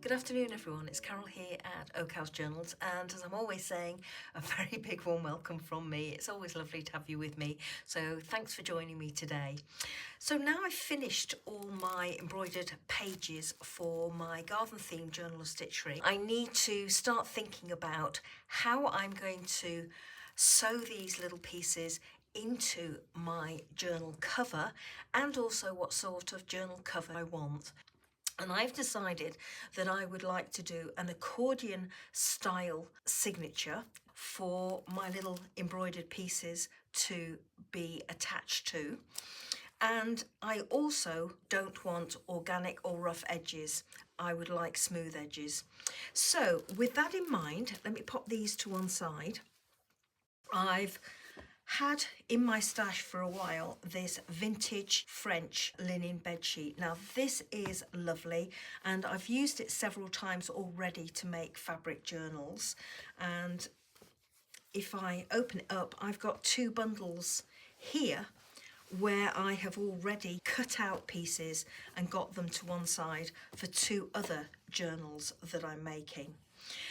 Good afternoon everyone, it's Carol here at Aakash Journals, and as I'm always saying, a very big warm welcome from me. It's always lovely to have you with me, so thanks for joining me today. So now I've finished all my embroidered pages for my garden themed journal of stitchery. I need to start thinking about how I'm going to sew these little pieces into my journal cover, and also what sort of journal cover I want. And I've decided that I would like to do an accordion style signature for my little embroidered pieces to be attached to. And I also don't want organic or rough edges. I would like smooth edges. So with that in mind, let me pop these to one side. I've had in my stash for a while this vintage French linen bedsheet. Now this is lovely, and I've used it several times already to make fabric journals. And if I open it up, I've got two bundles here where I have already cut out pieces and got them to one side for two other journals that I'm making.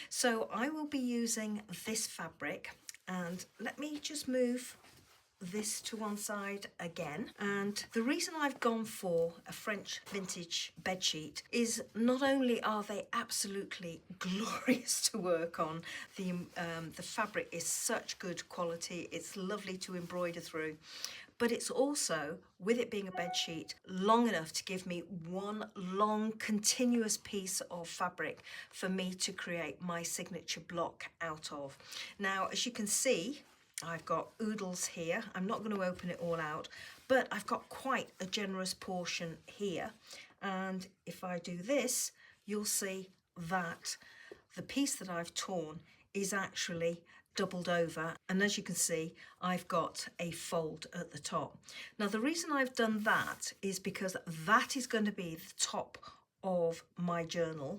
So I will be using this fabric, and let me just move this to one side again. And the reason I've gone for a French vintage bedsheet is not only are they absolutely glorious to work on, the fabric is such good quality, it's lovely to embroider through, but it's also, with it being a bedsheet, long enough to give me one long continuous piece of fabric for me to create my signature block out of. Now, as you can see, I've got oodles here. I'm not going to open it all out, but I've got quite a generous portion here. And if I do this, you'll see that the piece that I've torn is actually doubled over, and as you can see, I've got a fold at the top. Now the reason I've done that is because that is going to be the top of my journal,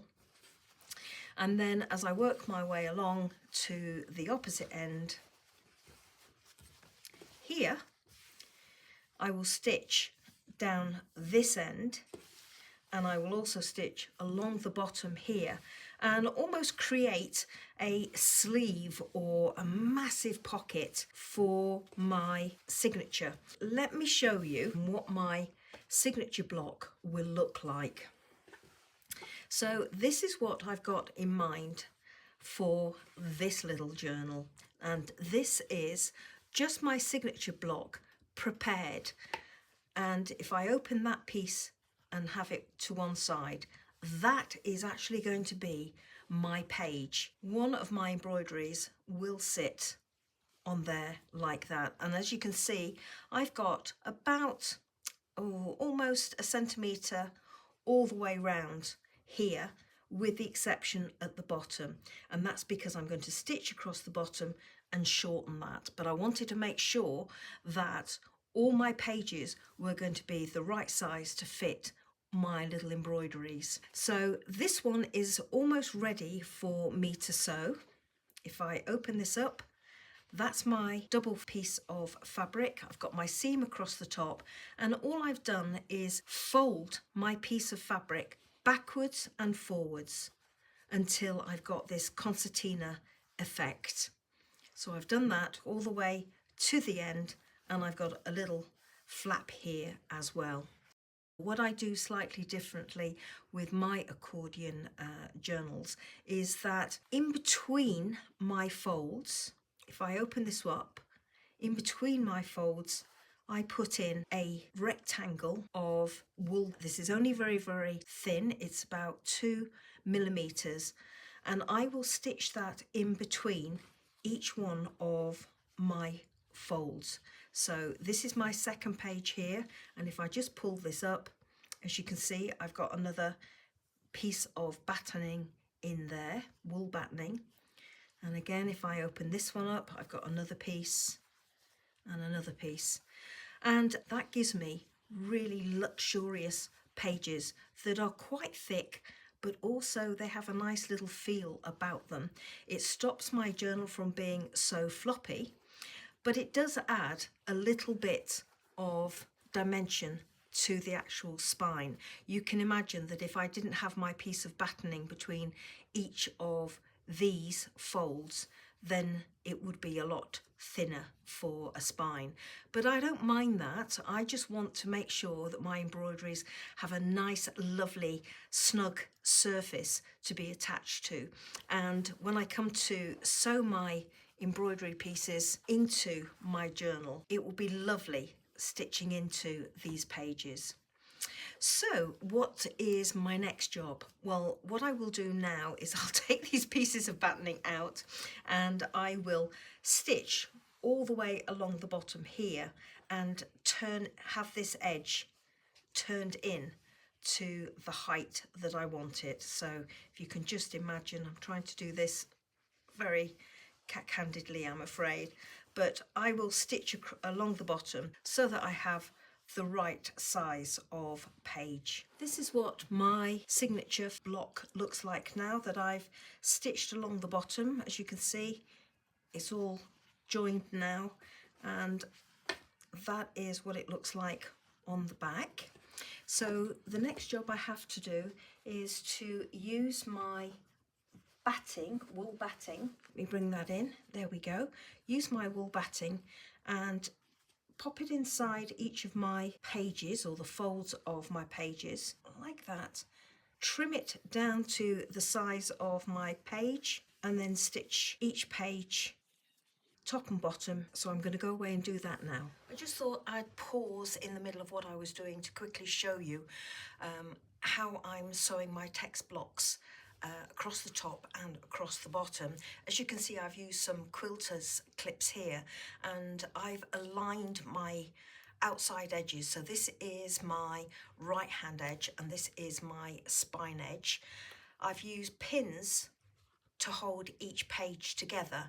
and then as I work my way along to the opposite end here, I will stitch down this end, and I will also stitch along the bottom here and almost create a sleeve or a massive pocket for my signature. Let me show you what my signature block will look like. So this is what I've got in mind for this little journal, and this is just my signature block prepared. And if I open that piece and have it to one side, that is actually going to be my page. One of my embroideries will sit on there like that, and as you can see, I've got about almost a centimetre all the way round here, with the exception at the bottom, and that's because I'm going to stitch across the bottom and shorten that. But I wanted to make sure that all my pages were going to be the right size to fit my little embroideries. So this one is almost ready for me to sew. If I open this up, that's my double piece of fabric. I've got my seam across the top, and all I've done is fold my piece of fabric backwards and forwards until I've got this concertina effect. So I've done that all the way to the end, and I've got a little flap here as well. What I do slightly differently with my accordion journals is that in between my folds, if I open this up, in between my folds, I put in a rectangle of wool. This is only very, very thin. It's about 2 millimeters, and I will stitch that in between each one of my folds. So this is my second page here, and if I just pull this up, as you can see, I've got another piece of battening in there, wool battening. And again, if I open this one up, I've got another piece and another piece. And that gives me really luxurious pages that are quite thick, but also they have a nice little feel about them. It stops my journal from being so floppy, but it does add a little bit of dimension to the actual spine. You can imagine that if I didn't have my piece of battening between each of these folds, then it would be a lot thinner for a spine. But I don't mind that. I just want to make sure that my embroideries have a nice, lovely, snug surface to be attached to. And when I come to sew my embroidery pieces into my journal, it will be lovely stitching into these pages. So what is my next job? Well, what I will do now is I'll take these pieces of battening out and I will stitch all the way along the bottom here and have this edge turned in to the height that I want it. So if you can just imagine, I'm trying to do this very candidly, I'm afraid, but I will stitch along the bottom so that I have the right size of page. This is what my signature block looks like now that I've stitched along the bottom. As you can see, it's all joined now, and that is what it looks like on the back. So the next job I have to do is to use my batting, wool batting. Let me bring that in, there we go. Use my wool batting and pop it inside each of my pages, or the folds of my pages, like that. Trim it down to the size of my page and then stitch each page top and bottom. So I'm going to go away and do that now. I just thought I'd pause in the middle of what I was doing to quickly show you how I'm sewing my text blocks across the top and across the bottom. As you can see, I've used some quilter's clips here and I've aligned my outside edges. So this is my right hand edge and this is my spine edge. I've used pins to hold each page together,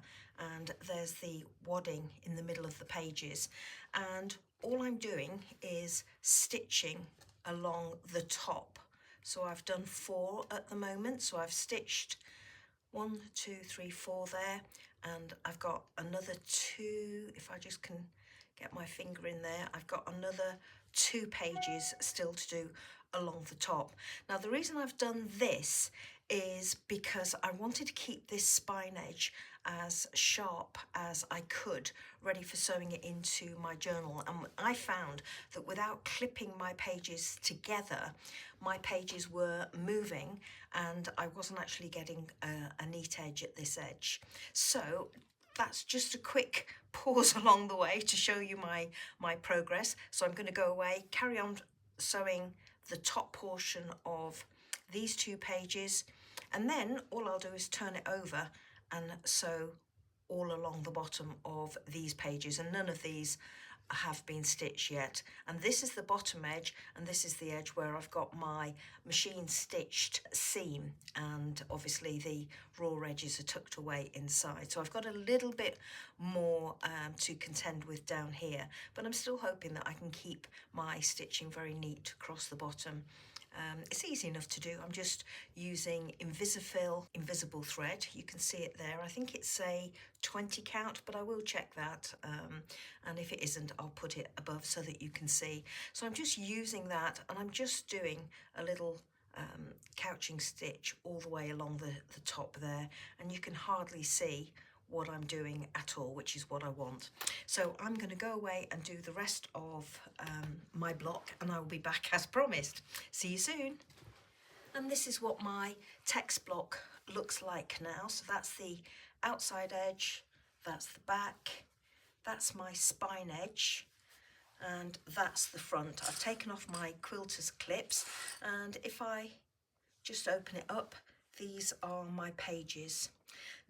and there's the wadding in the middle of the pages, and all I'm doing is stitching along the top. So I've done 4 at the moment, so I've stitched 1, 2, 3, 4 there, and I've got another 2, if I just can get my finger in there, I've got another 2 pages still to do along the top. Now the reason I've done this is because I wanted to keep this spine edge as sharp as I could, ready for sewing it into my journal. And I found that without clipping my pages together, my pages were moving and I wasn't actually getting a neat edge at this edge. So that's just a quick pause along the way to show you my progress. So I'm going to go away, carry on sewing the top portion of these 2 pages, and then all I'll do is turn it over and sew all along the bottom of these pages, and none of these have been stitched yet. And this is the bottom edge and this is the edge where I've got my machine stitched seam, and obviously the raw edges are tucked away inside. So I've got a little bit more to contend with down here, but I'm still hoping that I can keep my stitching very neat across the bottom. It's easy enough to do. I'm just using Invisfil invisible thread. You can see it there. I think it's a 20 count, but I will check that. And if it isn't, I'll put it above so that you can see. So I'm just using that, and I'm just doing a little couching stitch all the way along the top there, and you can hardly see what I'm doing at all, which is what I want. So I'm going to go away and do the rest of my block, and I will be back as promised. See you soon. And this is what my text block looks like now. So that's the outside edge, that's the back, that's my spine edge, and that's the front. I've taken off my quilter's clips, and if I just open it up, these are my pages.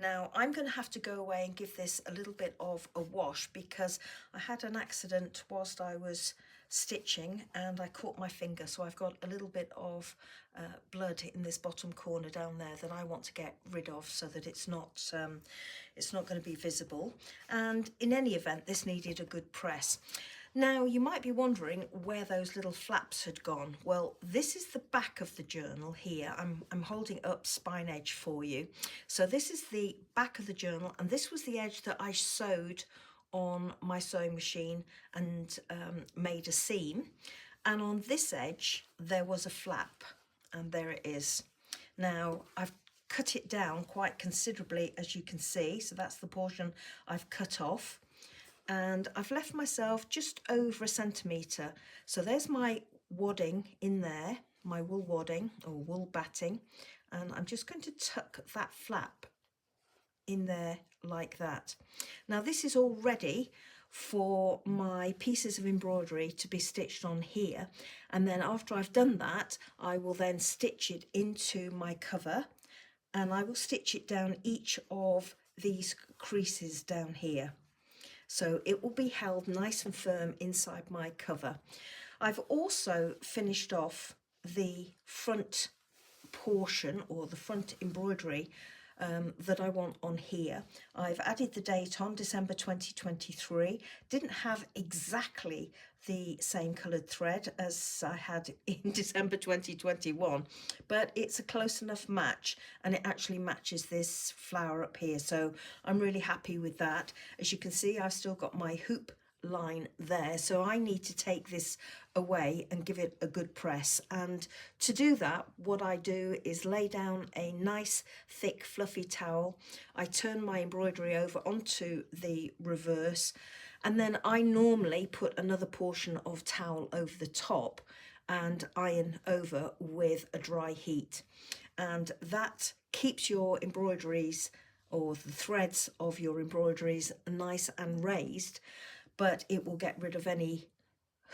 Now I'm going to have to go away and give this a little bit of a wash, because I had an accident whilst I was stitching and I caught my finger, so I've got a little bit of blood in this bottom corner down there that I want to get rid of so that it's not going to be visible. And in any event, this needed a good press. Now you might be wondering where those little flaps had gone. Well, this is the back of the journal here. I'm holding up spine edge for you. So this is the back of the journal, and this was the edge that I sewed on my sewing machine and made a seam. and on this edge there was a flap, and there it is. Now I've cut it down quite considerably, as you can see, so that's the portion I've cut off, and I've left myself just over 1 centimetre. So there's my wadding in there, my wool wadding or wool batting, and I'm just going to tuck that flap in there like that. Now this is all ready for my pieces of embroidery to be stitched on here, and then after I've done that I will then stitch it into my cover, and I will stitch it down each of these creases down here, so it will be held nice and firm inside my cover. I've also finished off the front portion, or the front embroidery that I want on here. I've added the date on, December 2023. Didn't have exactly the same coloured thread as I had in December 2021, but it's a close enough match, and it actually matches this flower up here, so I'm really happy with that. As you can see, I've still got my hoop line there, so I need to take this away and give it a good press, and to do that what I do is lay down a nice thick fluffy towel. I turn my embroidery over onto the reverse, and then I normally put another portion of towel over the top and iron over with a dry heat, and that keeps your embroideries, or the threads of your embroideries, nice and raised, but it will get rid of any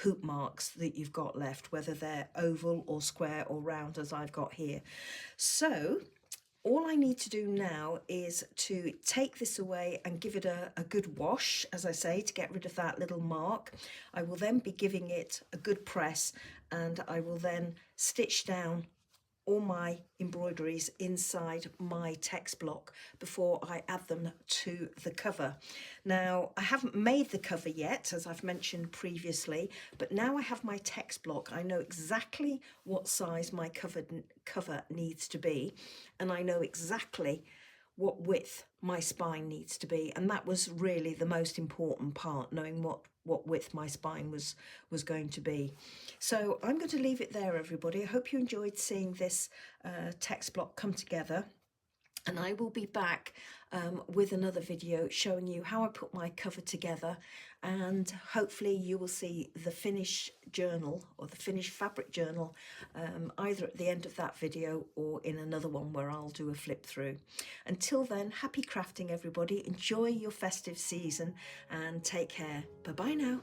hoop marks that you've got left, whether they're oval or square or round as I've got here. So all I need to do now is to take this away and give it a good wash, as I say, to get rid of that little mark. I will then be giving it a good press, and I will then stitch down all my embroideries inside my text block before I add them to the cover. Now, I haven't made the cover yet, as I've mentioned previously, but now I have my text block, I know exactly what size my cover needs to be, and I know exactly what width my spine needs to be, and that was really the most important part, knowing what width my spine was going to be. So I'm going to leave it there, everybody. I hope you enjoyed seeing this text block come together, and I will be back with another video showing you how I put my cover together, and hopefully you will see the finished journal, or the finished fabric journal, either at the end of that video or in another one where I'll do a flip through. Until then, happy crafting everybody, enjoy your festive season and take care. Bye bye now.